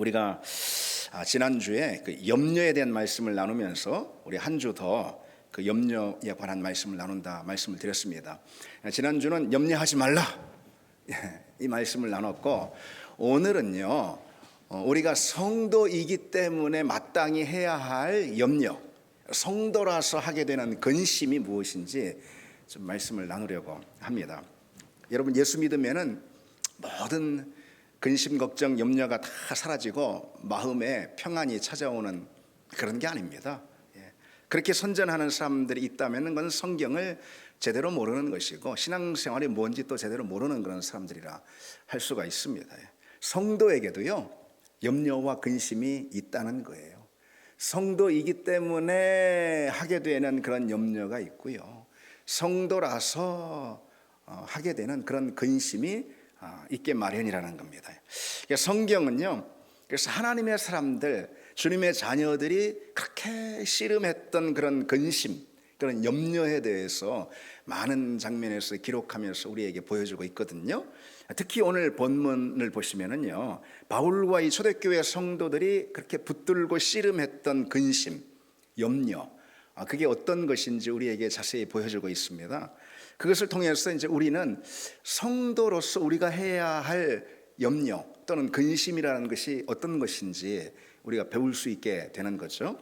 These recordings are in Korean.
우리가 지난주에 그 염려에 대한 말씀을 나누면서 우리 한 주 더 그 염려에 관한 말씀을 나눈다 말씀을 드렸습니다. 지난주는 염려하지 말라 이 말씀을 나눴고, 오늘은요 우리가 성도이기 때문에 마땅히 해야 할 염려, 성도라서 하게 되는 근심이 무엇인지 좀 말씀을 나누려고 합니다. 여러분, 예수 믿으면은 모든 근심, 걱정, 염려가 다 사라지고 마음에 평안이 찾아오는 그런 게 아닙니다. 그렇게 선전하는 사람들이 있다면 그건 성경을 제대로 모르는 것이고 신앙생활이 뭔지 또 제대로 모르는 그런 사람들이라 할 수가 있습니다. 성도에게도요 염려와 근심이 있다는 거예요. 성도이기 때문에 하게 되는 그런 염려가 있고요, 성도라서 하게 되는 그런 근심이 있게 마련이라는 겁니다. 성경은요, 그래서 하나님의 사람들, 주님의 자녀들이 그렇게 씨름했던 그런 근심, 그런 염려에 대해서 많은 장면에서 기록하면서 우리에게 보여주고 있거든요. 특히 오늘 본문을 보시면은요, 바울과 이 초대교회 성도들이 그렇게 붙들고 씨름했던 근심, 염려, 그게 어떤 것인지 우리에게 자세히 보여주고 있습니다. 그것을 통해서 이제 우리는 성도로서 우리가 해야 할 염려 또는 근심이라는 것이 어떤 것인지 우리가 배울 수 있게 되는 거죠.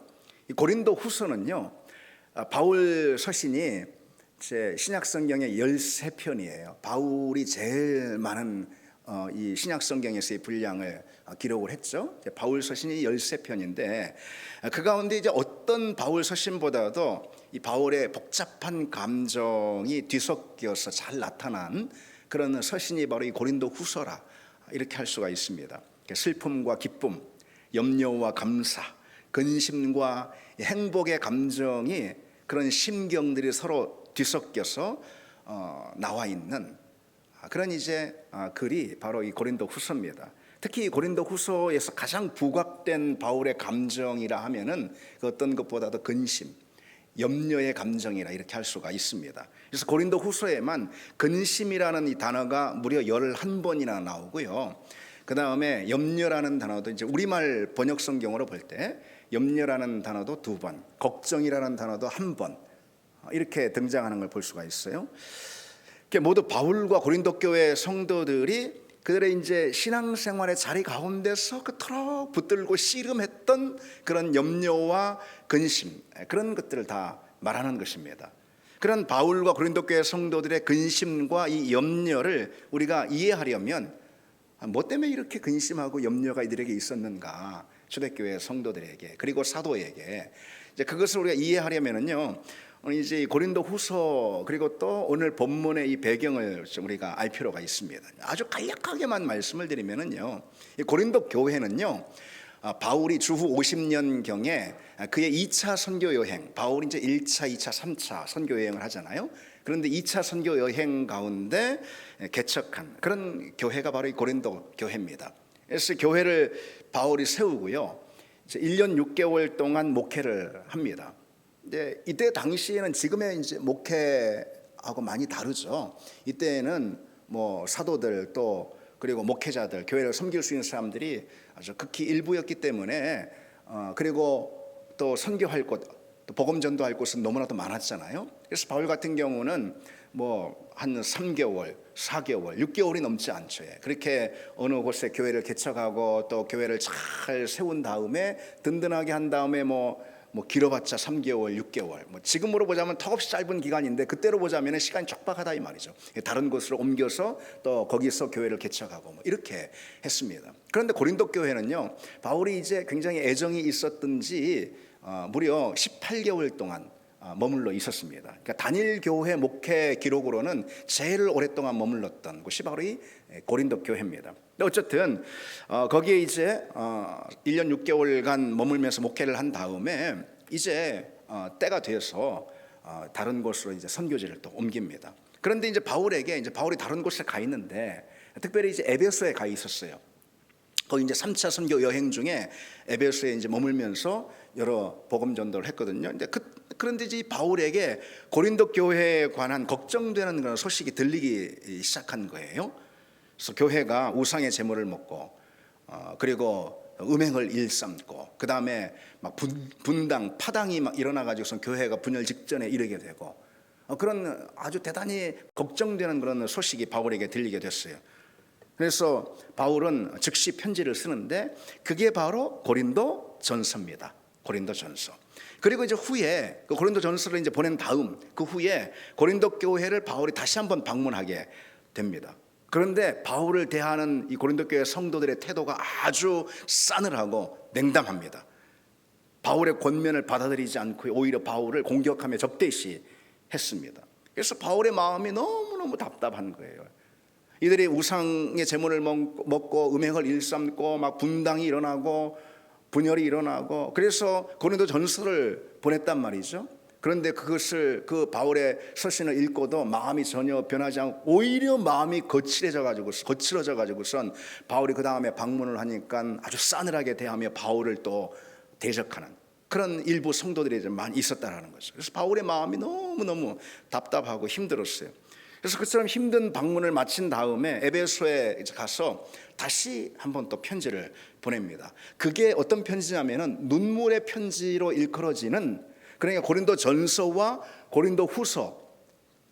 이 고린도 후서는요, 바울 서신이 제 신약 성경의 13편이에요. 바울이 제일 많은 이 신약 성경에서의 분량을 기록을 했죠. 바울 서신이 13편인데 그 가운데 이제 어떤 바울 서신보다도 이 바울의 복잡한 감정이 뒤섞여서 잘 나타난 그런 서신이 바로 이 고린도 후서라, 이렇게 할 수가 있습니다. 슬픔과 기쁨, 염려와 감사, 근심과 행복의 감정이, 그런 심경들이 서로 뒤섞여서 나와 있는 그런 이제 글이 바로 이 고린도 후서입니다. 특히 이 고린도 후서에서 가장 부각된 바울의 감정이라 하면은 그 어떤 것보다도 근심, 염려의 감정이라 이렇게 할 수가 있습니다. 그래서 고린도 후서에만 근심이라는 이 단어가 무려 11번이나 나오고요, 그 다음에 염려라는 단어도 이제 우리말 번역 성경으로 볼 때 염려라는 단어도 2번, 걱정이라는 단어도 1번 이렇게 등장하는 걸 볼 수가 있어요. 모두 바울과 고린도 교회 성도들이 그들의 이제 신앙생활의 자리 가운데서 그토록 붙들고 씨름했던 그런 염려와 근심, 그런 것들을 다 말하는 것입니다. 그런 바울과 고린도 교회 성도들의 근심과 이 염려를 우리가 이해하려면 뭐 때문에 이렇게 근심하고 염려가 이들에게 있었는가, 초대교회 성도들에게 그리고 사도에게, 이제 그것을 우리가 이해하려면은요, 이제 고린도 후서 그리고 또 오늘 본문의 이 배경을 좀 우리가 알 필요가 있습니다. 아주 간략하게만 말씀을 드리면은요, 이 고린도 교회는요, 바울이 주후 50년경에 그의 2차 선교 여행, 바울이 이제 1차, 2차, 3차 선교 여행을 하잖아요. 그런데 2차 선교 여행 가운데 개척한 그런 교회가 바로 이 고린도 교회입니다. 그래서 교회를 바울이 세우고요, 이제 1년 6개월 동안 목회를 합니다. 이때 당시에는 지금의 이제 목회하고 많이 다르죠. 이때는 뭐 사도들 또 그리고 목회자들, 교회를 섬길 수 있는 사람들이 아주 극히 일부였기 때문에 그리고 또 선교할 곳, 또 복음 전도할 곳은 너무나도 많았잖아요. 그래서 바울 같은 경우는 뭐 한 3개월, 4개월, 6개월이 넘지 않죠. 그렇게 어느 곳에 교회를 개척하고 또 교회를 잘 세운 다음에 든든하게 한 다음에 뭐 길어봤자 3개월, 6개월, 뭐 지금으로 보자면 턱없이 짧은 기간인데 그때로 보자면 시간이 촉박하다 이 말이죠. 다른 곳으로 옮겨서 또 거기서 교회를 개척하고 뭐 이렇게 했습니다. 그런데 고린도 교회는요, 바울이 이제 굉장히 애정이 있었든지 무려 18개월 동안 머물러 있었습니다. 그러니까 단일 교회 목회 기록으로는 제일 오랫동안 머물렀던 곳이 바로 이 고린도 교회입니다. 어쨌든 거기에 이제 1년 6개월간 머물면서 목회를 한 다음에 이제 때가 돼서 다른 곳으로 이제 선교지를 또 옮깁니다. 그런데 이제 바울에게 이제 바울이 다른 곳에 가 있는데, 특별히 이제 에베소에 가 있었어요. 거기 이제 3차 선교 여행 중에 에베소에 이제 머물면서 여러 복음 전도를 했거든요. 그런데 이제 바울에게 고린도 교회에 관한 걱정되는 그런 소식이 들리기 시작한 거예요. 그래서 교회가 우상의 제물을 먹고 그리고 음행을 일삼고 그 다음에 막 분당 파당이 막 일어나가지고서 교회가 분열 직전에 이르게 되고 그런 아주 대단히 걱정되는 그런 소식이 바울에게 들리게 됐어요. 그래서 바울은 즉시 편지를 쓰는데 그게 바로 고린도 전서입니다. 고린도 전서. 그리고 이제 후에 그 고린도 전서를 이제 보낸 다음 그 후에 고린도 교회를 바울이 다시 한번 방문하게 됩니다. 그런데 바울을 대하는 이 고린도 교회 성도들의 태도가 아주 싸늘하고 냉담합니다. 바울의 권면을 받아들이지 않고 오히려 바울을 공격하며 적대시했습니다. 그래서 바울의 마음이 너무너무 답답한 거예요. 이들이 우상의 제물을 먹고 음행을 일삼고 막 분당이 일어나고 분열이 일어나고 그래서 고린도 전서를 보냈단 말이죠. 그런데 그것을 그 바울의 서신을 읽고도 마음이 전혀 변하지 않고 오히려 마음이 거칠어져 가지고선 바울이 그 다음에 방문을 하니까 아주 싸늘하게 대하며 바울을 또 대적하는 그런 일부 성도들이 많이 있었다라는 거죠. 그래서 바울의 마음이 너무너무 답답하고 힘들었어요. 그래서 그처럼 힘든 방문을 마친 다음에 에베소에 가서 다시 한번 또 편지를 보냅니다. 그게 어떤 편지냐면은 눈물의 편지로 일컬어지는, 그러니까 고린도 전서와 고린도 후서,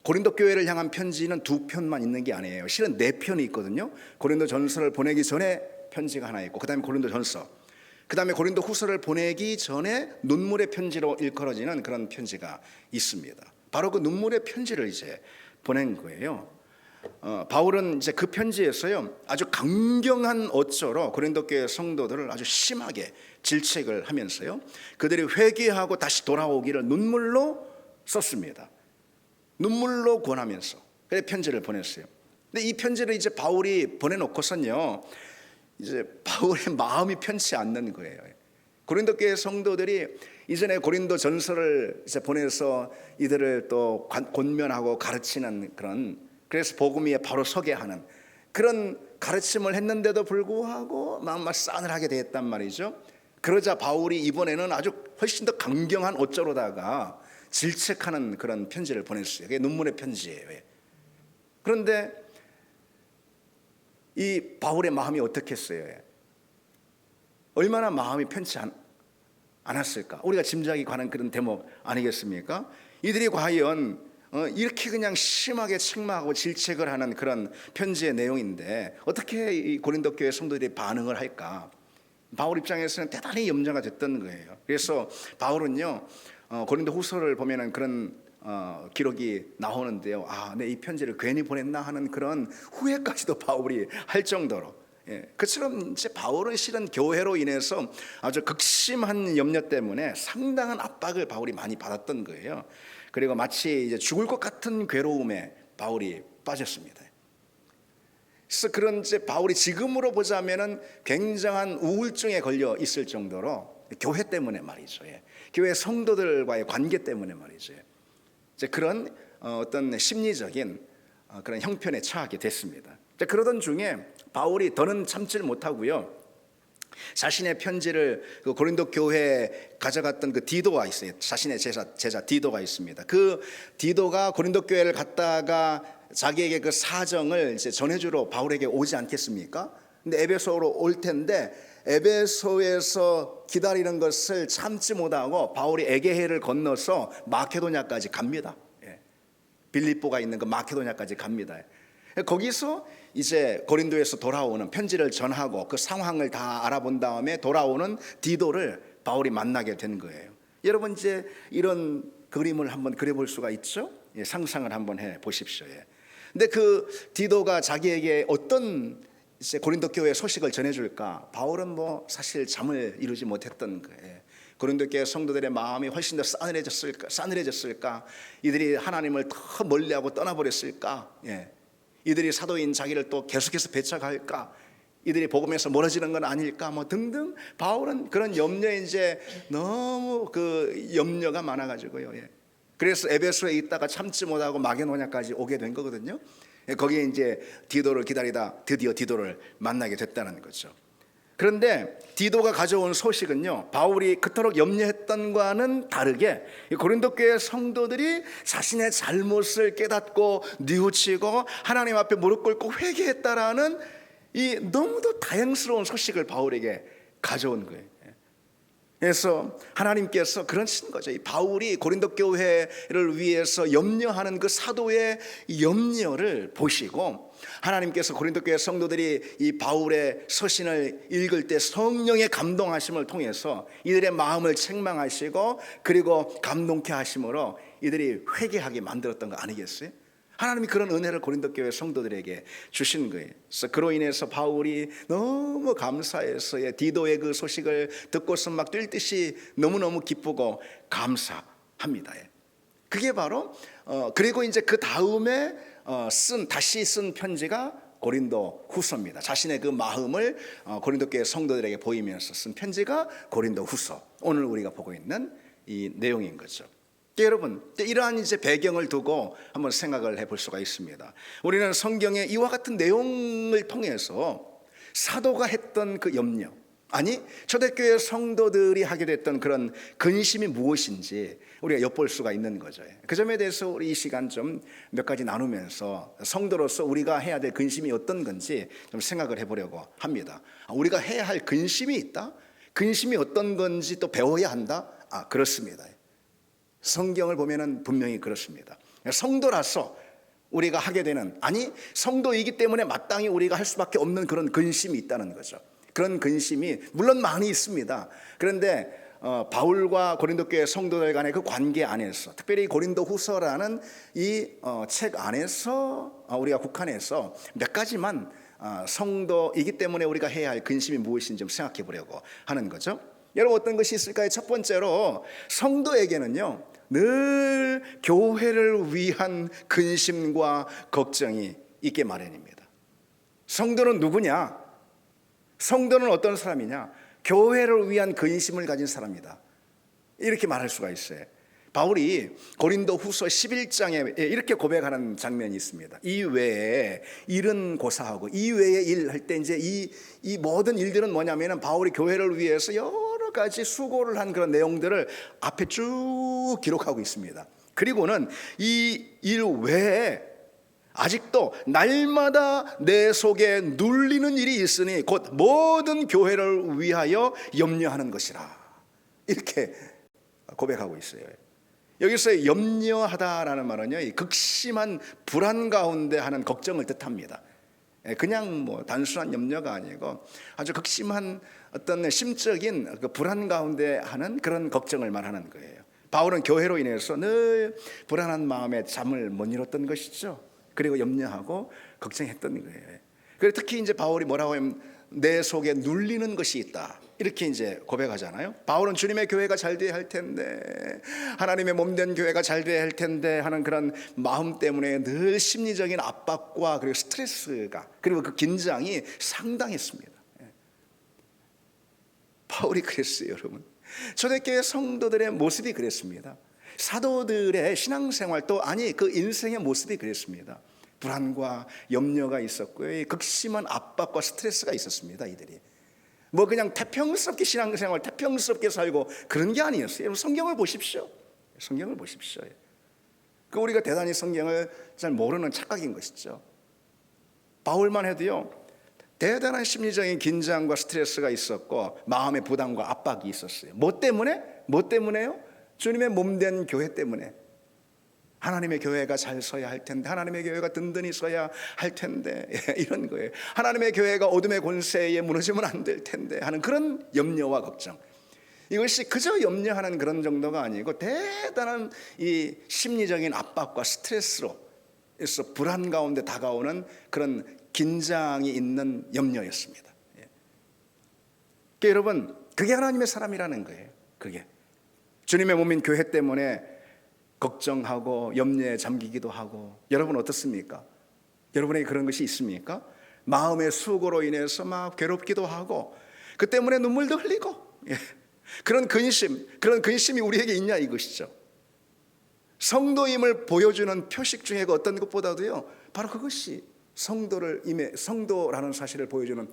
고린도 교회를 향한 편지는 두 편만 있는 게 아니에요. 실은 네 편이 있거든요. 고린도 전서를 보내기 전에 편지가 하나 있고, 그 다음에 고린도 전서, 그 다음에 고린도 후서를 보내기 전에 눈물의 편지로 일컬어지는 그런 편지가 있습니다. 바로 그 눈물의 편지를 이제 보낸 거예요. 바울은 이제 그 편지에서요 아주 강경한 어조로 고린도 교회 성도들을 아주 심하게 질책을 하면서요 그들이 회개하고 다시 돌아오기를 눈물로 썼습니다. 눈물로 권하면서 그래 편지를 보냈어요. 근데 이 편지를 이제 바울이 보내놓고선요 이제 바울의 마음이 편치 않는 거예요. 고린도 교회 성도들이 이전에 고린도 전서를 이제 보내서 이들을 또 권면하고 가르치는 그런, 그래서 복음 위에 바로 서게 하는 그런 가르침을 했는데도 불구하고 마음만 싸늘하게 됐단 말이죠. 그러자 바울이 이번에는 아주 훨씬 더 강경한 어조로다가 질책하는 그런 편지를 보냈어요. 그게 눈물의 편지예요. 그런데 이 바울의 마음이 어떻겠어요? 얼마나 마음이 편치 않았을까? 우리가 짐작이 가는 그런 대목 아니겠습니까? 이들이 과연 이렇게 그냥 심하게 책망하고 질책을 하는 그런 편지의 내용인데 어떻게 이 고린도 교회 성도들이 반응을 할까? 바울 입장에서는 대단히 염려가 됐던 거예요. 그래서 바울은요 고린도 후서를 보면은 그런 기록이 나오는데요. 내 이 편지를 괜히 보냈나 하는 그런 후회까지도 바울이 할 정도로. 그처럼 이제 바울은 실은 교회로 인해서 아주 극심한 염려 때문에 상당한 압박을 바울이 많이 받았던 거예요. 그리고 마치 이제 죽을 것 같은 괴로움에 바울이 빠졌습니다. 그래서 그런 이제 바울이 지금으로 보자면은 굉장한 우울증에 걸려 있을 정도로 교회 때문에 말이죠. 교회 성도들과의 관계 때문에 말이죠. 이제 그런 어떤 심리적인 그런 형편에 처하게 됐습니다. 그러던 중에 바울이 더는 참지를 못하고요 자신의 편지를 그 고린도 교회에 가져갔던 그 디도가 있어요. 자신의 제자 디도가 있습니다. 그 디도가 고린도 교회를 갔다가 자기에게 그 사정을 이제 전해주러 바울에게 오지 않겠습니까? 근데 에베소로 올 텐데 에베소에서 기다리는 것을 참지 못하고 바울이 에게해를 건너서 마케도냐까지 갑니다. 빌립보가 있는 그 마케도냐까지 갑니다. 거기서 이제 고린도에서 돌아오는 편지를 전하고 그 상황을 다 알아본 다음에 돌아오는 디도를 바울이 만나게 된 거예요. 여러분 이제 이런 그림을 한번 그려볼 수가 있죠? 상상을 한번 해 보십시오. 근데 그 디도가 자기에게 어떤 이제 고린도 교회 소식을 전해줄까? 바울은 뭐 사실 잠을 이루지 못했던 거예요. 고린도 교회 성도들의 마음이 훨씬 더 싸늘해졌을까? 이들이 하나님을 더 멀리하고 떠나버렸을까? 이들이 사도인 자기를 또 계속해서 배척할까? 이들이 복음에서 멀어지는 건 아닐까? 뭐 등등. 바울은 그런 염려에 이제 너무 그 염려가 많아가지고요. 그래서 에베소에 있다가 참지 못하고 마게도냐까지 오게 된 거거든요. 거기에 이제 디도를 기다리다 드디어 디도를 만나게 됐다는 거죠. 그런데 디도가 가져온 소식은요 바울이 그토록 염려했던과는 다르게 고린도 교회 성도들이 자신의 잘못을 깨닫고 뉘우치고 하나님 앞에 무릎 꿇고 회개했다라는 이 너무도 다행스러운 소식을 바울에게 가져온 거예요. 그래서 하나님께서 그러신 거죠. 이 바울이 고린도 교회를 위해서 염려하는 그 사도의 염려를 보시고 하나님께서 고린도 교회 성도들이 이 바울의 서신을 읽을 때 성령의 감동하심을 통해서 이들의 마음을 책망하시고 그리고 감동케 하심으로 이들이 회개하게 만들었던 거 아니겠어요? 하나님이 그런 은혜를 고린도 교회 성도들에게 주신 거예요. 그래서 그로 인해서 바울이 너무 감사해서 디도의 그 소식을 듣고서 막 뛸 듯이 너무너무 기쁘고 감사합니다. 그게 바로 그리고 이제 그 다음에 다시 쓴 편지가 고린도 후서입니다. 자신의 그 마음을 고린도 교회 성도들에게 보이면서 쓴 편지가 고린도 후서. 오늘 우리가 보고 있는 이 내용인 거죠. 여러분, 이러한 이제 배경을 두고 한번 생각을 해볼 수가 있습니다. 우리는 성경에 이와 같은 내용을 통해서 사도가 했던 그 염려, 아니 초대교회 성도들이 하게 됐던 그런 근심이 무엇인지 우리가 엿볼 수가 있는 거죠. 그 점에 대해서 우리 이 시간 좀 몇 가지 나누면서 성도로서 우리가 해야 될 근심이 어떤 건지 좀 생각을 해보려고 합니다. 우리가 해야 할 근심이 있다? 근심이 어떤 건지 또 배워야 한다? 그렇습니다. 성경을 보면은 분명히 그렇습니다. 성도라서 우리가 하게 되는, 아니 성도이기 때문에 마땅히 우리가 할 수밖에 없는 그런 근심이 있다는 거죠. 그런 근심이 물론 많이 있습니다. 그런데 바울과 고린도 교회 성도들 간의 그 관계 안에서, 특별히 고린도 후서라는 이 책 안에서 우리가 국한해서 몇 가지만 성도이기 때문에 우리가 해야 할 근심이 무엇인지 좀 생각해 보려고 하는 거죠. 여러분, 어떤 것이 있을까요? 첫 번째로 성도에게는요 늘 교회를 위한 근심과 걱정이 있게 마련입니다. 성도는 누구냐? 성도는 어떤 사람이냐? 교회를 위한 근심을 가진 사람이다, 이렇게 말할 수가 있어요. 바울이 고린도 후서 11장에 이렇게 고백하는 장면이 있습니다. 이 외에 일은 고사하고, 이 외에 일 할 때 이제 이 모든 일들은 뭐냐면은 바울이 교회를 위해서 여러 가지 수고를 한 그런 내용들을 앞에 쭉 기록하고 있습니다. 그리고는 이 일 외에 아직도 날마다 내 속에 눌리는 일이 있으니 곧 모든 교회를 위하여 염려하는 것이라, 이렇게 고백하고 있어요. 여기서 염려하다라는 말은요, 극심한 불안 가운데 하는 걱정을 뜻합니다. 그냥 뭐 단순한 염려가 아니고 아주 극심한 어떤 심적인 그 불안 가운데 하는 그런 걱정을 말하는 거예요. 바울은 교회로 인해서 늘 불안한 마음에 잠을 못 이뤘던 것이죠. 그리고 염려하고 걱정했던 거예요. 그리고 특히 이제 바울이 뭐라고 하면 내 속에 눌리는 것이 있다, 이렇게 이제 고백하잖아요. 바울은 주님의 교회가 잘 돼야 할 텐데, 하나님의 몸된 교회가 잘 돼야 할 텐데 하는 그런 마음 때문에 늘 심리적인 압박과 그리고 스트레스가, 그리고 그 긴장이 상당했습니다. 바울이 그랬어요, 여러분. 초대교회 성도들의 모습이 그랬습니다. 사도들의 신앙생활, 또 아니 그 인생의 모습이 그랬습니다. 불안과 염려가 있었고요, 극심한 압박과 스트레스가 있었습니다. 이들이 뭐 그냥 태평스럽게 신앙생활, 태평스럽게 살고 그런 게 아니었어요. 여러분, 성경을 보십시오. 성경을 보십시오. 그 우리가 대단히 성경을 잘 모르는 착각인 것이죠. 바울만 해도요 대단한 심리적인 긴장과 스트레스가 있었고 마음의 부담과 압박이 있었어요. 뭐 때문에? 뭐 때문에요? 주님의 몸된 교회 때문에. 하나님의 교회가 잘 서야 할 텐데, 하나님의 교회가 든든히 서야 할 텐데, 이런 거예요. 하나님의 교회가 어둠의 권세에 무너지면 안 될 텐데 하는 그런 염려와 걱정. 이것이 그저 염려하는 그런 정도가 아니고 대단한 이 심리적인 압박과 스트레스로 해서 불안 가운데 다가오는 그런 긴장이 있는 염려였습니다. 그러니까 여러분, 그게 하나님의 사람이라는 거예요. 그게 주님의 몸인 교회 때문에 걱정하고 염려에 잠기기도 하고. 여러분 어떻습니까? 여러분에게 그런 것이 있습니까? 마음의 수고로 인해서 막 괴롭기도 하고 그 때문에 눈물도 흘리고, 그런 근심이 우리에게 있냐, 이것이죠. 성도임을 보여주는 표식 중에 어떤 것보다도요, 바로 그것이 성도라는 사실을 보여주는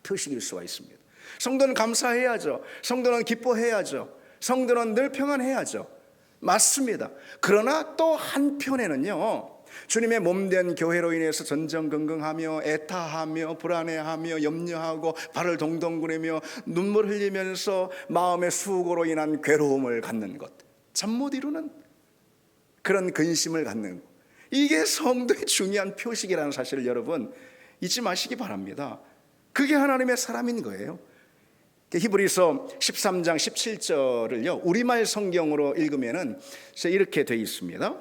표식일 수가 있습니다. 성도는 감사해야죠. 성도는 기뻐해야죠. 성도는 늘 평안해야죠. 맞습니다. 그러나 또 한편에는요, 주님의 몸된 교회로 인해서 전전긍긍하며 애타하며 불안해하며 염려하고 발을 동동 구르며 눈물 흘리면서 마음의 수고로 인한 괴로움을 갖는 것, 잠 못 이루는 그런 근심을 갖는 것, 이게 성도의 중요한 표식이라는 사실을 여러분 잊지 마시기 바랍니다. 그게 하나님의 사람인 거예요. 히브리서 13장 17절을요 우리말 성경으로 읽으면은 이렇게 되어 있습니다.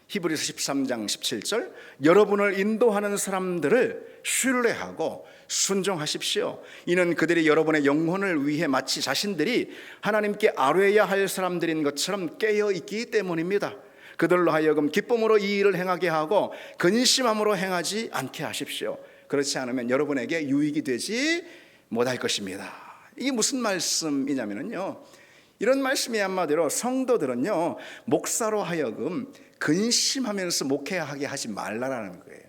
히브리서 13장 17절, 여러분을 인도하는 사람들을 신뢰하고 순종하십시오. 이는 그들이 여러분의 영혼을 위해 마치 자신들이 하나님께 아뢰야 할 사람들인 것처럼 깨어 있기 때문입니다. 그들로 하여금 기쁨으로 이 일을 행하게 하고 근심함으로 행하지 않게 하십시오. 그렇지 않으면 여러분에게 유익이 되지 못할 것입니다. 이게 무슨 말씀이냐면요, 이런 말씀이 한마디로 성도들은요 목사로 하여금 근심하면서 목회하게 하지 말라라는 거예요.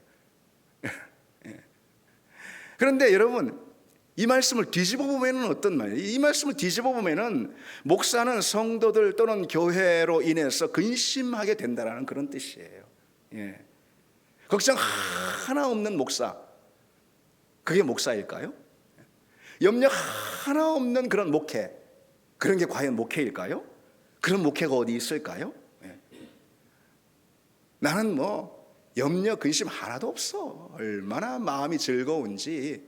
그런데 여러분, 이 말씀을 뒤집어 보면은 어떤 말이에요? 이 말씀을 뒤집어 보면은 목사는 성도들 또는 교회로 인해서 근심하게 된다라는 그런 뜻이에요. 걱정 하나 없는 목사, 그게 목사일까요? 염려 하나 없는 그런 목회, 그런 게 과연 목회일까요? 그런 목회가 어디 있을까요? 나는 염려 근심 하나도 없어. 얼마나 마음이 즐거운지,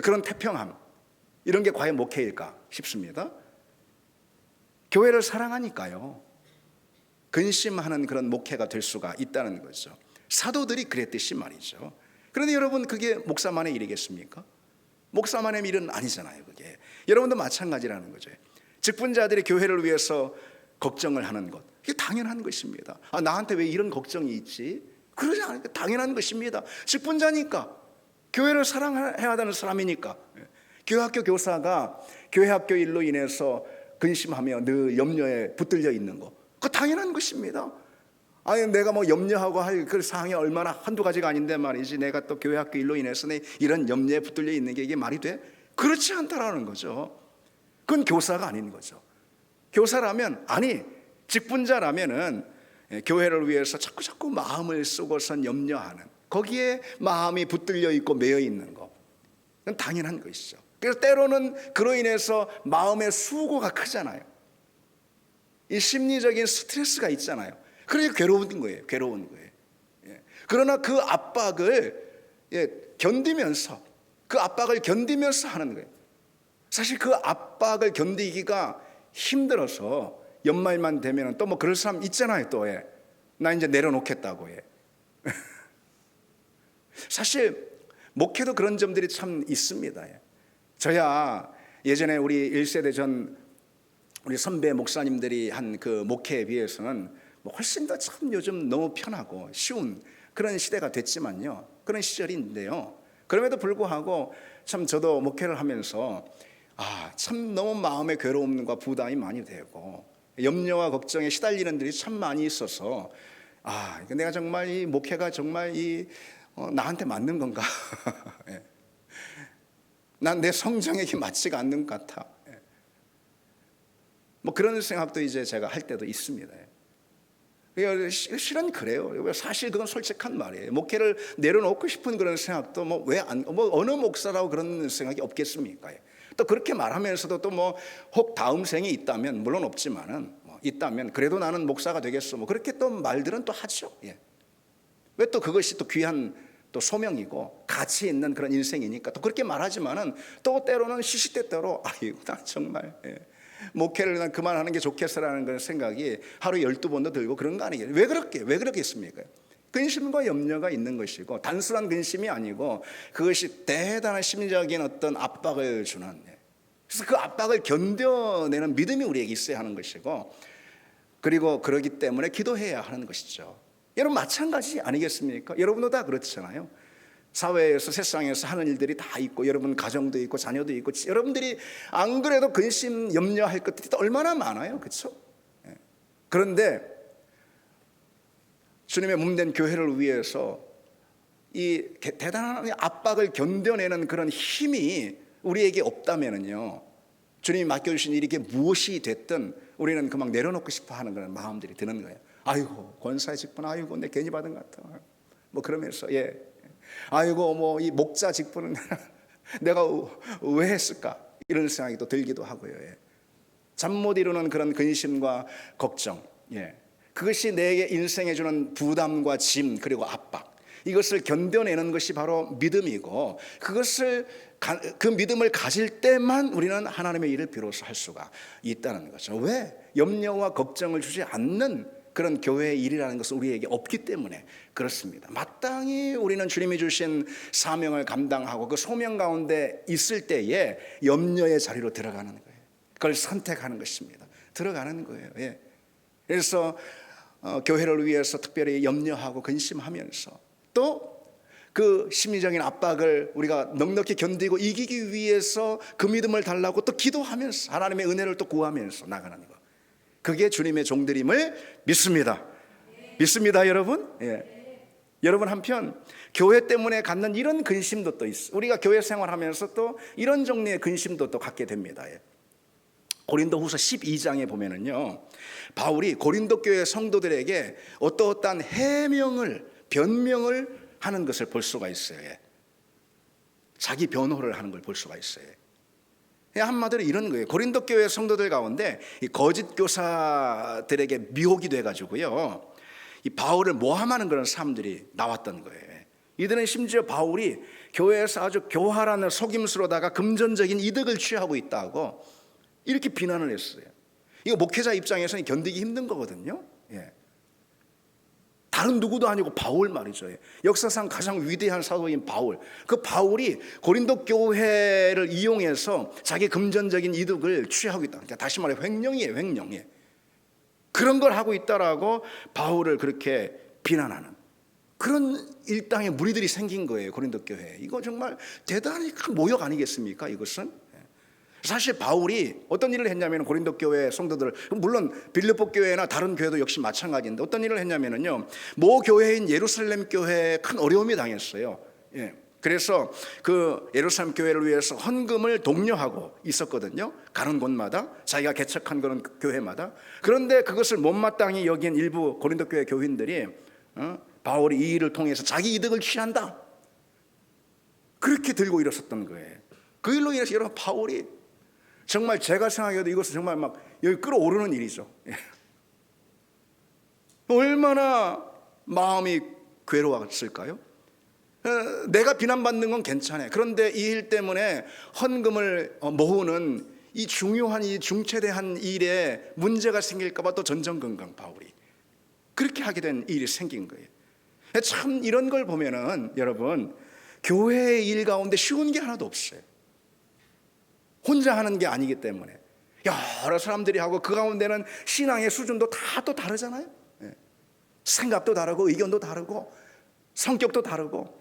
그런 태평함, 이런 게 과연 목회일까 싶습니다. 교회를 사랑하니까요 근심하는 그런 목회가 될 수가 있다는 거죠. 사도들이 그랬듯이 말이죠. 그런데 여러분, 그게 목사만의 일이겠습니까? 목사만의 일은 아니잖아요. 그게 여러분도 마찬가지라는 거죠. 직분자들이 교회를 위해서 걱정을 하는 것, 이게 당연한 것입니다. 나한테 왜 이런 걱정이 있지? 그러지 않으니까 당연한 것입니다. 직분자니까, 교회를 사랑해야 되는 사람이니까. 교회학교 교사가 교회학교 일로 인해서 근심하며 늘 염려에 붙들려 있는 거, 그거 당연한 것입니다. 아니, 내가 염려하고 할 그 사항이 얼마나 한두 가지가 아닌데 말이지, 내가 또 교회학교 일로 인해서 이런 염려에 붙들려 있는 게 이게 말이 돼? 그렇지 않다라는 거죠. 그건 교사가 아닌 거죠. 교사라면, 아니 직분자라면은 교회를 위해서 자꾸 마음을 쓰고선 염려하는, 거기에 마음이 붙들려 있고 매여 있는 거, 그건 당연한 것이죠. 그래서 때로는 그로 인해서 마음의 수고가 크잖아요. 이 심리적인 스트레스가 있잖아요. 그러니까 괴로운 거예요. 괴로운 거예요. 그러나 그 압박을 견디면서, 그 압박을 견디면서 하는 거예요. 사실 그 압박을 견디기가 힘들어서 연말만 되면 또 그럴 사람 있잖아요. 또 나 이제 내려놓겠다고 해. 사실 목회도 그런 점들이 참 있습니다. 저야 예전에 우리 1세대 전 우리 선배 목사님들이 한 그 목회에 비해서는 훨씬 더 참 요즘 너무 편하고 쉬운 그런 시대가 됐지만요, 그런 시절인데요, 그럼에도 불구하고 참 저도 목회를 하면서 참 너무 마음의 괴로움과 부담이 많이 되고 염려와 걱정에 시달리는 일이 참 많이 있어서 내가 정말 이 목회가 정말 나한테 맞는 건가? 난 내 성정에게 맞지가 않는 것 같아. 그런 생각도 이제 제가 할 때도 있습니다. 실은 그래요. 사실 그건 솔직한 말이에요. 목회를 내려놓고 싶은 그런 생각도 어느 목사라고 그런 생각이 없겠습니까? 또 그렇게 말하면서도 또 혹 다음 생이 있다면, 물론 없지만은 있다면 그래도 나는 목사가 되겠어, 그렇게 또 말들은 또 하죠. 왜 또 그것이 또 귀한 또 소명이고 가치 있는 그런 인생이니까 또 그렇게 말하지만은 또 때로는 시시때때로 나 정말 목회를 난 그만하는 게 좋겠어라는 그런 생각이 하루 12번도 들고 그런 거 아니겠어요? 왜 그러겠습니까? 근심과 염려가 있는 것이고, 단순한 근심이 아니고 그것이 대단한 심리적인 어떤 압박을 주는, 그래서 그 압박을 견뎌내는 믿음이 우리에게 있어야 하는 것이고, 그리고 그러기 때문에 기도해야 하는 것이죠. 여러분 마찬가지 아니겠습니까? 여러분도 다 그렇잖아요. 사회에서, 세상에서 하는 일들이 다 있고, 여러분 가정도 있고 자녀도 있고, 여러분들이 안 그래도 근심 염려할 것들이 또 얼마나 많아요. 그렇죠? 그런데 주님의 몸된 교회를 위해서 이 대단한 압박을 견뎌내는 그런 힘이 우리에게 없다면은요, 주님이 맡겨주신 일이 무엇이 됐든 우리는 그만 내려놓고 싶어 하는 그런 마음들이 드는 거예요. 아이고 권사의 직분, 아이고 내 괜히 받은 것 같아. 뭐 그러면서 아이고 뭐 이 목자 직분은 내가 왜 했을까 이런 생각이 또 들기도 하고요. 잠 못 이루는 그런 근심과 걱정, 그것이 내게 인생에 주는 부담과 짐 그리고 압박, 이것을 견뎌내는 것이 바로 믿음이고, 그 믿음을 가질 때만 우리는 하나님의 일을 비로소 할 수가 있다는 거죠. 왜? 염려와 걱정을 주지 않는 그런 교회의 일이라는 것은 우리에게 없기 때문에 그렇습니다. 마땅히 우리는 주님이 주신 사명을 감당하고 그 소명 가운데 있을 때에 염려의 자리로 들어가는 거예요. 그걸 선택하는 것입니다. 들어가는 거예요. 그래서 교회를 위해서 특별히 염려하고 근심하면서, 또 그 심리적인 압박을 우리가 넉넉히 견디고 이기기 위해서 그 믿음을 달라고 또 기도하면서 하나님의 은혜를 또 구하면서 나가는 것, 그게 주님의 종들임을 믿습니다. 믿습니다, 여러분. 여러분, 한편 교회 때문에 갖는 이런 근심도 또 있어요. 우리가 교회 생활하면서 또 이런 종류의 근심도 또 갖게 됩니다. 고린도후서 12장에 보면은요, 바울이 고린도 교회 성도들에게 어떠한 해명을, 변명을 하는 것을 볼 수가 있어요. 자기 변호를 하는 걸 볼 수가 있어요. 한마디로 이런 거예요. 고린도 교회 성도들 가운데 이 거짓 교사들에게 미혹이 돼가지고요, 이 바울을 모함하는 그런 사람들이 나왔던 거예요. 이들은 심지어 바울이 교회에서 아주 교활한 속임수로다가 금전적인 이득을 취하고 있다고 이렇게 비난을 했어요. 이거 목회자 입장에서는 견디기 힘든 거거든요. 다른 누구도 아니고 바울 말이죠. 역사상 가장 위대한 사도인 바울, 그 바울이 고린도 교회를 이용해서 자기 금전적인 이득을 취하고 있다. 그러니까 다시 말해 횡령이에요, 횡령. 그런 걸 하고 있다라고 바울을 그렇게 비난하는 그런 일당의 무리들이 생긴 거예요, 고린도 교회에. 이거 정말 대단히 큰 모욕 아니겠습니까, 이것은? 사실 바울이 어떤 일을 했냐면, 고린도 교회 성도들, 물론 빌립보 교회나 다른 교회도 역시 마찬가지인데, 어떤 일을 했냐면요, 모 교회인 예루살렘 교회에 큰 어려움이 당했어요. 그래서 그 예루살렘 교회를 위해서 헌금을 독려하고 있었거든요. 가는 곳마다, 자기가 개척한 그런 교회마다. 그런데 그것을 못마땅히 여긴 일부 고린도 교회 교인들이 바울이 이 일을 통해서 자기 이득을 취한다, 그렇게 들고 일었었던 거예요. 그 일로 인해서 여러분, 바울이 정말 제가 생각해도 이것은 정말 막 여기 끌어오르는 일이죠. 얼마나 마음이 괴로웠을까요? 내가 비난받는 건 괜찮아요. 그런데 이 일 때문에 헌금을 모으는 이 중요한, 이 중체대한 일에 문제가 생길까 봐 또 전전긍긍 바울이 그렇게 하게 된 일이 생긴 거예요. 참 이런 걸 보면은 여러분, 교회의 일 가운데 쉬운 게 하나도 없어요. 혼자 하는 게 아니기 때문에 여러 사람들이 하고, 그 가운데는 신앙의 수준도 다 또 다르잖아요. 생각도 다르고 의견도 다르고 성격도 다르고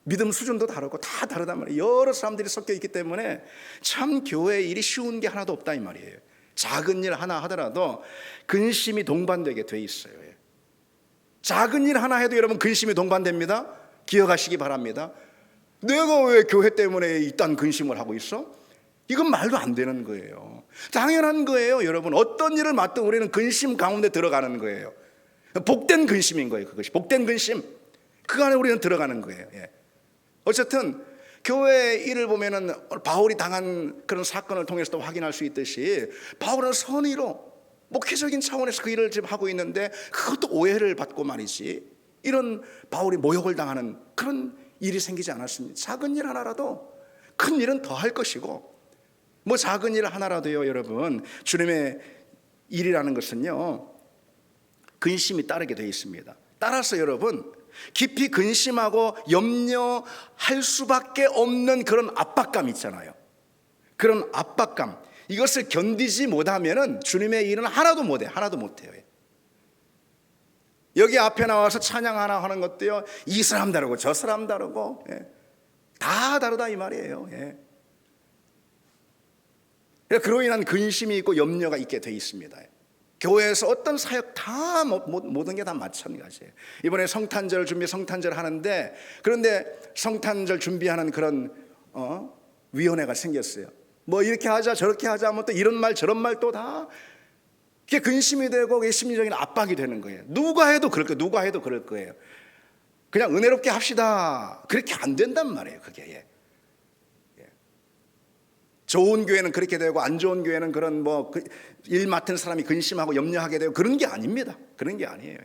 믿음 수준도 다르고 다 다르단 말이에요. 여러 사람들이 섞여 있기 때문에 참 교회의 일이 쉬운 게 하나도 없다 이 말이에요. 작은 일 하나 하더라도 근심이 동반되게 돼 있어요. 작은 일 하나 해도 여러분 근심이 동반됩니다. 기억하시기 바랍니다. 내가 왜 교회 때문에 이딴 근심을 하고 있어? 이건 말도 안 되는 거예요. 당연한 거예요. 여러분, 어떤 일을 맡든 우리는 근심 가운데 들어가는 거예요. 복된 근심인 거예요. 그것이 복된 근심, 그 안에 우리는 들어가는 거예요. 어쨌든 교회 일을 보면은 바울이 당한 그런 사건을 통해서도 확인할 수 있듯이, 바울은 선의로 목회적인 차원에서 그 일을 지금 하고 있는데 그것도 오해를 받고 말이지, 이런 바울이 모욕을 당하는 그런 일이 생기지 않았습니다. 작은 일 하나라도 큰 일은 더 할 것이고, 뭐 작은 일 하나라도요, 여러분, 주님의 일이라는 것은요, 근심이 따르게 되어 있습니다. 따라서 여러분, 깊이 근심하고 염려할 수밖에 없는 그런 압박감 있잖아요. 그런 압박감, 이것을 견디지 못하면은 주님의 일은 하나도 못해, 하나도 못해요. 여기 앞에 나와서 찬양 하나 하는 것도요, 이 사람 다르고 저 사람 다르고 다 다르다 이 말이에요. 그로 인한 근심이 있고 염려가 있게 돼 있습니다. 교회에서 어떤 사역 다 모든 게 다 마찬가지예요. 이번에 성탄절 준비, 성탄절 하는데, 그런데 성탄절 준비하는 그런 위원회가 생겼어요. 뭐 이렇게 하자 저렇게 하자, 뭐 또 이런 말 저런 말 또 다 그게 근심이 되고 그게 심리적인 압박이 되는 거예요. 누가 해도 그럴 거예요. 누가 해도 그럴 거예요. 그냥 은혜롭게 합시다. 그렇게 안 된단 말이에요. 그게. 좋은 교회는 그렇게 되고 안 좋은 교회는 그런 일 맡은 사람이 근심하고 염려하게 되고 그런 게 아닙니다. 그런 게 아니에요.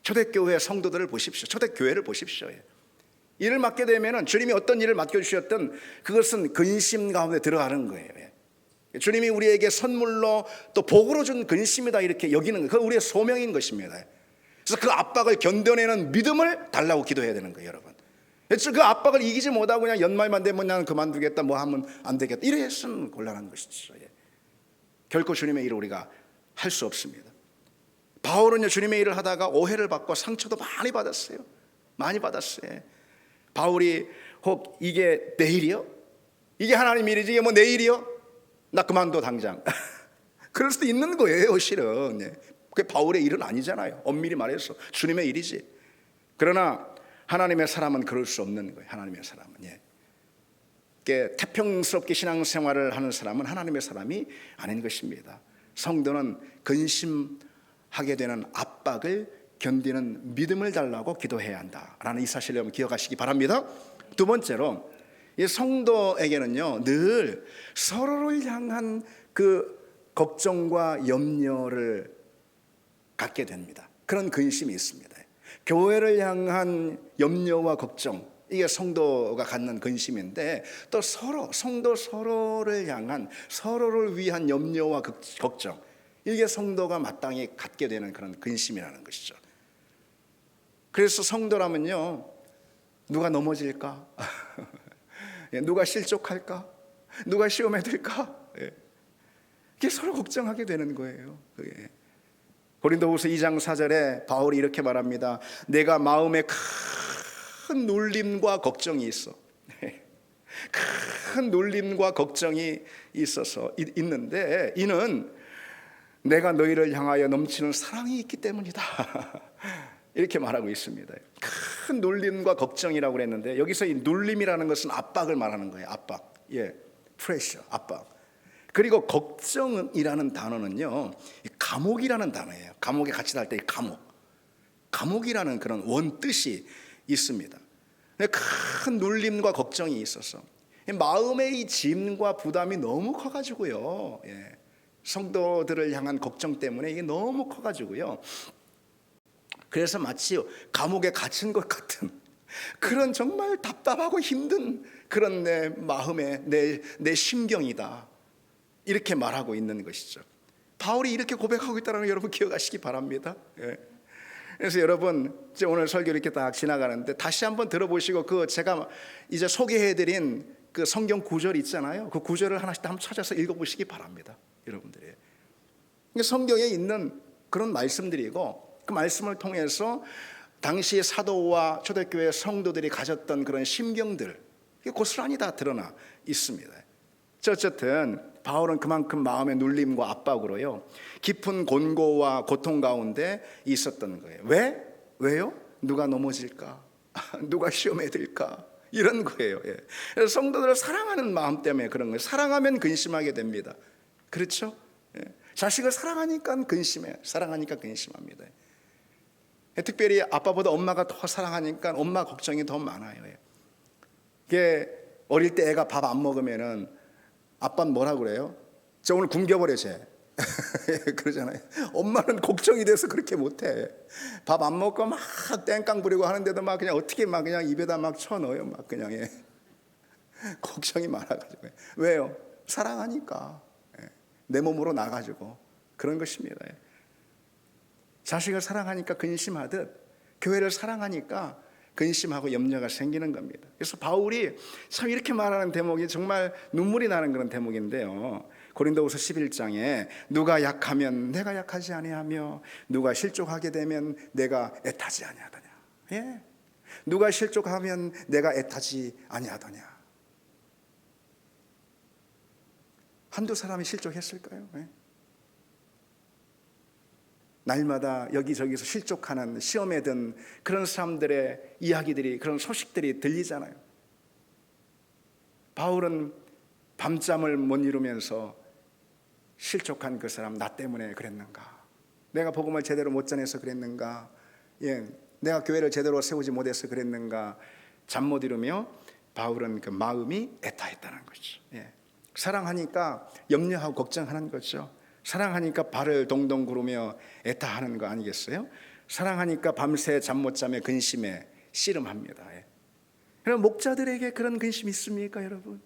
초대교회 성도들을 보십시오. 초대교회를 보십시오. 일을 맡게 되면 주님이 어떤 일을 맡겨주셨든 그것은 근심 가운데 들어가는 거예요. 주님이 우리에게 선물로 또 복으로 준 근심이다 이렇게 여기는 거예요. 그건 우리의 소명인 것입니다. 그래서 그 압박을 견뎌내는 믿음을 달라고 기도해야 되는 거예요, 여러분. 그래서 그 압박을 이기지 못하고 그냥 연말만 되면 그냥 그만두겠다, 뭐 하면 안 되겠다, 이래서는 곤란한 것이죠. 결코 주님의 일을 우리가 할 수 없습니다. 바울은요, 주님의 일을 하다가 오해를 받고 상처도 많이 받았어요. 많이 받았어요. 바울이 혹 이게 내 일이요? 이게 하나님 일이지 이게 뭐 내 일이요? 나 그만둬 당장. 그럴 수도 있는 거예요, 실은. 그게 바울의 일은 아니잖아요. 엄밀히 말해서 주님의 일이지. 그러나 하나님의 사람은 그럴 수 없는 거예요. 하나님의 사람은. 태평스럽게 신앙생활을 하는 사람은 하나님의 사람이 아닌 것입니다. 성도는 근심하게 되는 압박을 견디는 믿음을 달라고 기도해야 한다라는 이 사실을 여러분 기억하시기 바랍니다. 두 번째로, 이 성도에게는요 늘 서로를 향한 그 걱정과 염려를 갖게 됩니다. 그런 근심이 있습니다. 교회를 향한 염려와 걱정, 이게 성도가 갖는 근심인데, 또 성도 서로를 향한, 서로를 위한 염려와 걱정, 이게 성도가 마땅히 갖게 되는 그런 근심이라는 것이죠. 그래서 성도라면요, 누가 넘어질까? 누가 실족할까? 누가 시험에 들까? 이게 서로 걱정하게 되는 거예요. 고린도후서 2장 4절에 바울이 이렇게 말합니다. 내가 마음에 큰 놀림과 걱정이 있어. 큰 놀림과 걱정이 있는데 이는 내가 너희를 향하여 넘치는 사랑이 있기 때문이다. 이렇게 말하고 있습니다. 큰 놀림과 걱정이라고 그랬는데 여기서 이 놀림이라는 것은 압박을 말하는 거예요. 압박. 프레셔, 압박. 그리고 걱정이라는 단어는요, 감옥이라는 단어예요. 감옥에 같이 달 때 감옥이라는 그런 원뜻이 있습니다. 큰 놀림과 걱정이 있어서 마음의 이 짐과 부담이 너무 커가지고요. 성도들을 향한 걱정 때문에 이게 너무 커가지고요. 그래서 마치 감옥에 갇힌 것 같은 그런 정말 답답하고 힘든 그런 내 마음의 내 심경이다. 이렇게 말하고 있는 것이죠. 바울이 이렇게 고백하고 있다는 걸 여러분 기억하시기 바랍니다. 그래서 여러분 이제 오늘 설교 이렇게 딱 지나가는데 다시 한번 들어보시고 그 제가 이제 소개해드린 그 성경 구절 있잖아요. 그 구절을 하나씩 한번 찾아서 읽어보시기 바랍니다, 여러분들이. 성경에 있는 그런 말씀들이고 그 말씀을 통해서 당시 사도와 초대교회 성도들이 가졌던 그런 심경들, 이게 고스란히 다 드러나 있습니다. 어쨌든 바울은 그만큼 마음의 눌림과 압박으로요 깊은 곤고와 고통 가운데 있었던 거예요. 왜요? 누가 넘어질까? 누가 시험에 들까? 이런 거예요. 그래서 성도들을 사랑하는 마음 때문에 그런 거예요. 사랑하면 근심하게 됩니다. 그렇죠? 자식을 사랑하니까 근심해요. 사랑하니까 근심합니다. 특별히 아빠보다 엄마가 더 사랑하니까 엄마 걱정이 더 많아요. 이게 어릴 때 애가 밥 안 먹으면은 아빠는 뭐라 그래요? 저 오늘 굶겨버려 쟤. 그러잖아요. 엄마는 걱정이 돼서 그렇게 못해. 밥 안 먹고 막 땡깡 부리고 하는데도 막 그냥 어떻게 막 그냥 입에다 막 쳐넣어요. 막 그냥 걱정이 많아가지고. 왜요? 사랑하니까. 내 몸으로 나가지고 그런 것입니다. 자식을 사랑하니까 근심하듯 교회를 사랑하니까 근심하고 염려가 생기는 겁니다. 그래서 바울이 참 이렇게 말하는 대목이 정말 눈물이 나는 그런 대목인데요. 고린도후서 11장에 누가 약하면 내가 약하지 아니하며 누가 실족하게 되면 내가 애타지 아니하더냐. 누가 실족하면 내가 애타지 아니하더냐. 한두 사람이 실족했을까요? 날마다 여기저기서 실족하는 시험에 든 그런 사람들의 이야기들이, 그런 소식들이 들리잖아요. 바울은 밤잠을 못 이루면서 실족한 그 사람 나 때문에 그랬는가? 내가 복음을 제대로 못 전해서 그랬는가? 내가 교회를 제대로 세우지 못해서 그랬는가? 잠 못 이루며 바울은 그 마음이 애타했다는 거죠. 사랑하니까 염려하고 걱정하는 거죠. 사랑하니까 발을 동동 구르며 애타하는 거 아니겠어요? 사랑하니까 밤새 잠 못 자며 근심에 씨름합니다. 그럼 목자들에게 그런 근심이 있습니까, 여러분?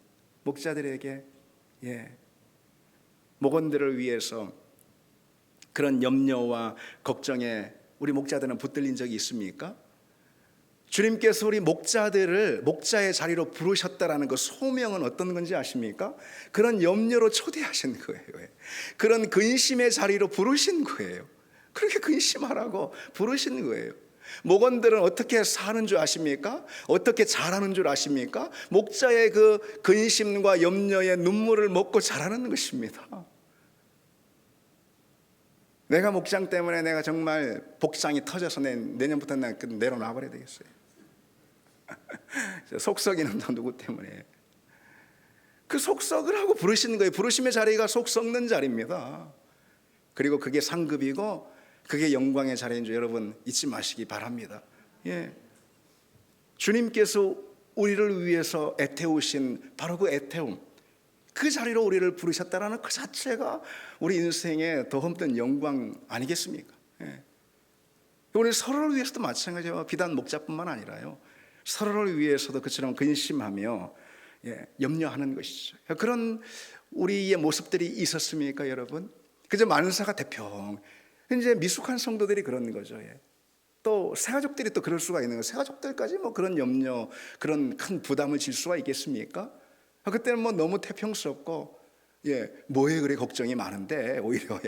목자들에게 목원들을 위해서 그런 염려와 걱정에 우리 목자들은 붙들린 적이 있습니까? 주님께서 우리 목자들을 목자의 자리로 부르셨다라는 그 소명은 어떤 건지 아십니까? 그런 염려로 초대하신 거예요. 그런 근심의 자리로 부르신 거예요. 그렇게 근심하라고 부르신 거예요. 목원들은 어떻게 사는 줄 아십니까? 어떻게 자라는 줄 아십니까? 목자의 그 근심과 염려의 눈물을 먹고 자라는 것입니다. 내가 목장 때문에 내가 정말 복장이 터져서 내년부터 내가 내려놔 버려야 되겠어요. 속썩이는 너 누구 때문에? 그 속썩을 하고 부르시는 거예요. 부르심의 자리가 속썩는 자리입니다. 그리고 그게 상급이고 그게 영광의 자리인 줄 여러분 잊지 마시기 바랍니다. 주님께서 우리를 위해서 애태우신 바로 그 애태움, 그 자리로 우리를 부르셨다라는 그 자체가 우리 인생의 더 흠든 영광 아니겠습니까? 우리 서로를 위해서도 마찬가지예요. 비단 목자뿐만 아니라요, 서로를 위해서도 그처럼 근심하며 염려하는 것이죠. 그런 우리의 모습들이 있었습니까, 여러분? 그저 만사가 대평, 이제 미숙한 성도들이 그런 거죠. 또 새가족들이 또 그럴 수가 있는 거예요. 새가족들까지 뭐 그런 염려, 그런 큰 부담을 질 수가 있겠습니까? 그때는 뭐 너무 태평스럽고 뭐에 그래 걱정이 많은데 오히려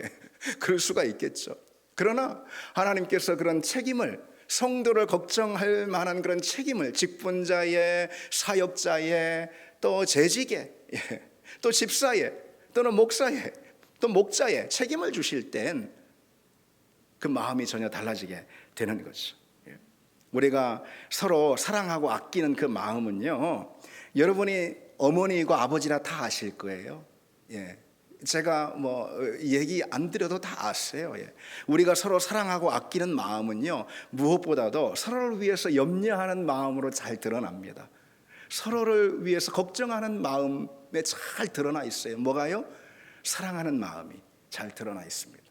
그럴 수가 있겠죠. 그러나 하나님께서 그런 책임을, 성도를 걱정할 만한 그런 책임을 직분자의, 사역자의, 또 재직의, 또 집사의, 또는 목사의, 또 목자의 책임을 주실 땐 그 마음이 전혀 달라지게 되는 거죠. 우리가 서로 사랑하고 아끼는 그 마음은요, 여러분이 어머니고 아버지라 다 아실 거예요. 제가 뭐 얘기 안 드려도 다 아세요. 우리가 서로 사랑하고 아끼는 마음은요, 무엇보다도 서로를 위해서 염려하는 마음으로 잘 드러납니다. 서로를 위해서 걱정하는 마음에 잘 드러나 있어요. 뭐가요? 사랑하는 마음이 잘 드러나 있습니다.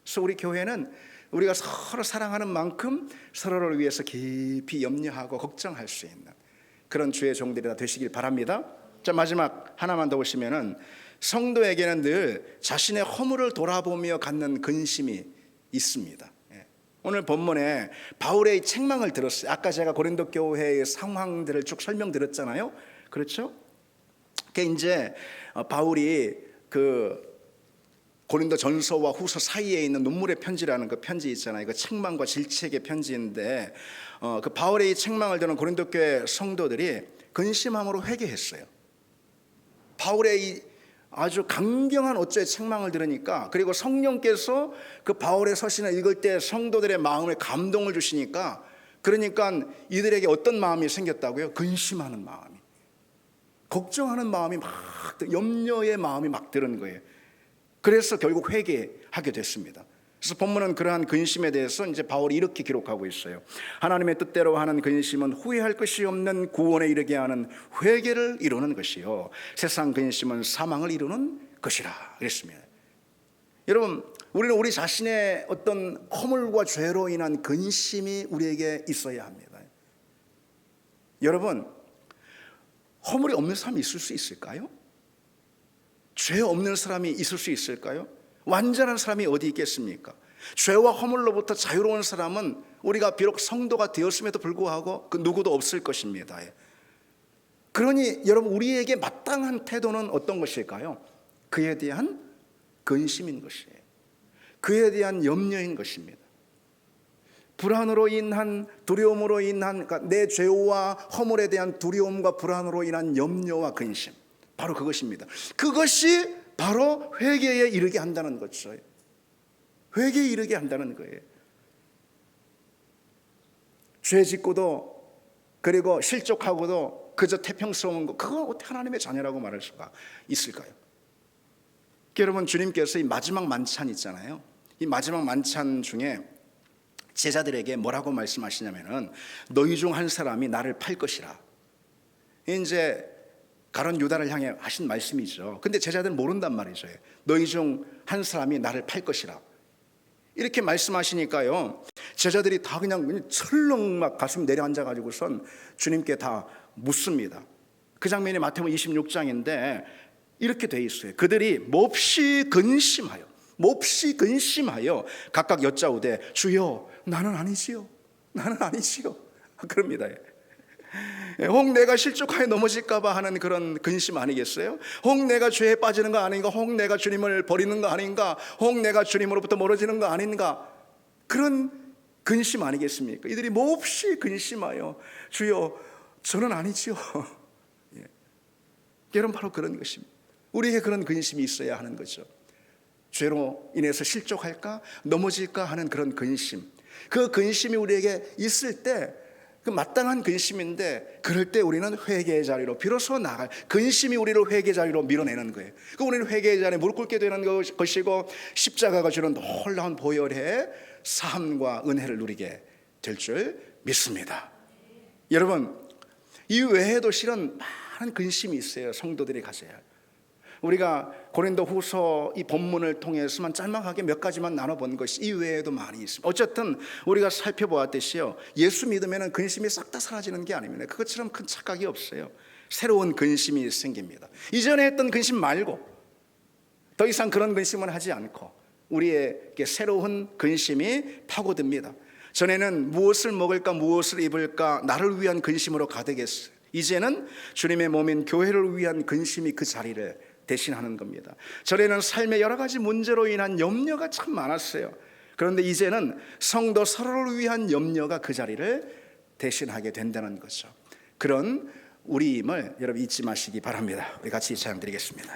그래서 우리 교회는 우리가 서로 사랑하는 만큼 서로를 위해서 깊이 염려하고 걱정할 수 있는 그런 주의 종들이 다 되시길 바랍니다. 자, 마지막 하나만 더 보시면은 성도에게는 늘 자신의 허물을 돌아보며 갖는 근심이 있습니다. 오늘 본문에 바울의 책망을 들었어요. 아까 제가 고린도 교회의 상황들을 쭉 설명드렸잖아요. 그렇죠? 그게 이제 바울이 그 고린도 전서와 후서 사이에 있는 눈물의 편지라는 그 편지 있잖아요. 그 책망과 질책의 편지인데 그 바울의 이 책망을 듣는 고린도 교회 성도들이 근심함으로 회개했어요. 바울의 이 아주 강경한 어쩌의 책망을 들으니까, 그리고 성령께서 그 바울의 서신을 읽을 때 성도들의 마음에 감동을 주시니까, 그러니까 이들에게 어떤 마음이 생겼다고요? 근심하는 마음이, 걱정하는 마음이 막, 염려의 마음이 막 드는 거예요. 그래서 결국 회개하게 됐습니다. 그래서 본문은 그러한 근심에 대해서 이제 바울이 이렇게 기록하고 있어요. 하나님의 뜻대로 하는 근심은 후회할 것이 없는 구원에 이르게 하는 회개를 이루는 것이요, 세상 근심은 사망을 이루는 것이라 그랬습니다. 여러분, 우리는 우리 자신의 어떤 허물과 죄로 인한 근심이 우리에게 있어야 합니다. 여러분, 허물이 없는 사람이 있을 수 있을까요? 죄 없는 사람이 있을 수 있을까요? 완전한 사람이 어디 있겠습니까? 죄와 허물로부터 자유로운 사람은 우리가 비록 성도가 되었음에도 불구하고 그 누구도 없을 것입니다. 그러니 여러분, 우리에게 마땅한 태도는 어떤 것일까요? 그에 대한 근심인 것이에요. 그에 대한 염려인 것입니다. 불안으로 인한, 두려움으로 인한, 그러니까 내 죄와 허물에 대한 두려움과 불안으로 인한 염려와 근심, 바로 그것입니다. 그것이 바로 회개에 이르게 한다는 거죠. 회개에 이르게 한다는 거예요. 죄 짓고도, 그리고 실족하고도 그저 태평스러운 거, 그건 어떻게 하나님의 자녀라고 말할 수가 있을까요? 여러분, 주님께서 이 마지막 만찬 있잖아요. 이 마지막 만찬 중에 제자들에게 뭐라고 말씀하시냐면은 너희 중 한 사람이 나를 팔 것이라. 이제 가룟 유다를 향해 하신 말씀이죠. 근데 제자들은 모른단 말이죠. 너희 중 한 사람이 나를 팔 것이라. 이렇게 말씀하시니까요, 제자들이 다 그냥 철렁 막 가슴 내려앉아 가지고선 주님께 다 묻습니다. 그 장면이 마태복음 26장인데 이렇게 돼 있어요. 그들이 몹시 근심하여 각각 여짜오되 주여 나는 아니지요, 나는 아니지요, 그럽니다. 혹 내가 실족하여 넘어질까 봐 하는 그런 근심 아니겠어요? 혹 내가 죄에 빠지는 거 아닌가? 혹 내가 주님을 버리는 거 아닌가? 혹 내가 주님으로부터 멀어지는 거 아닌가? 그런 근심 아니겠습니까? 이들이 몹시 근심하여 주여 저는 아니지요. 예. 여러분, 바로 그런 것입니다. 우리에게 그런 근심이 있어야 하는 거죠. 죄로 인해서 실족할까? 넘어질까 하는 그런 근심. 그 근심이 우리에게 있을 때 그 마땅한 근심인데, 그럴 때 우리는 회개의 자리로 비로소 나갈, 근심이 우리를 회개의 자리로 밀어내는 거예요. 그 우리는 회개의 자리에 무릎 꿇게 되는 것이고, 십자가가 주는 놀라운 보혈의 사함과 은혜를 누리게 될 줄 믿습니다. 여러분, 이 외에도 실은 많은 근심이 있어요. 성도들이 가져야 해요. 우리가 고린도후서 이 본문을 통해서만 짤막하게 몇 가지만 나눠본 것이 이외에도 많이 있습니다. 어쨌든 우리가 살펴보았듯이요, 예수 믿으면 근심이 싹 다 사라지는 게 아닙니다. 그것처럼 큰 착각이 없어요. 새로운 근심이 생깁니다. 이전에 했던 근심 말고 더 이상 그런 근심은 하지 않고 우리에게 새로운 근심이 파고듭니다. 전에는 무엇을 먹을까, 무엇을 입을까, 나를 위한 근심으로 가득했어요. 이제는 주님의 몸인 교회를 위한 근심이 그 자리를 대신하는 겁니다. 전에는 삶의 여러 가지 문제로 인한 염려가 참 많았어요. 그런데 이제는 성도 서로를 위한 염려가 그 자리를 대신하게 된다는 거죠. 그런 우리임을 여러분 잊지 마시기 바랍니다. 우리 같이 찬양 드리겠습니다.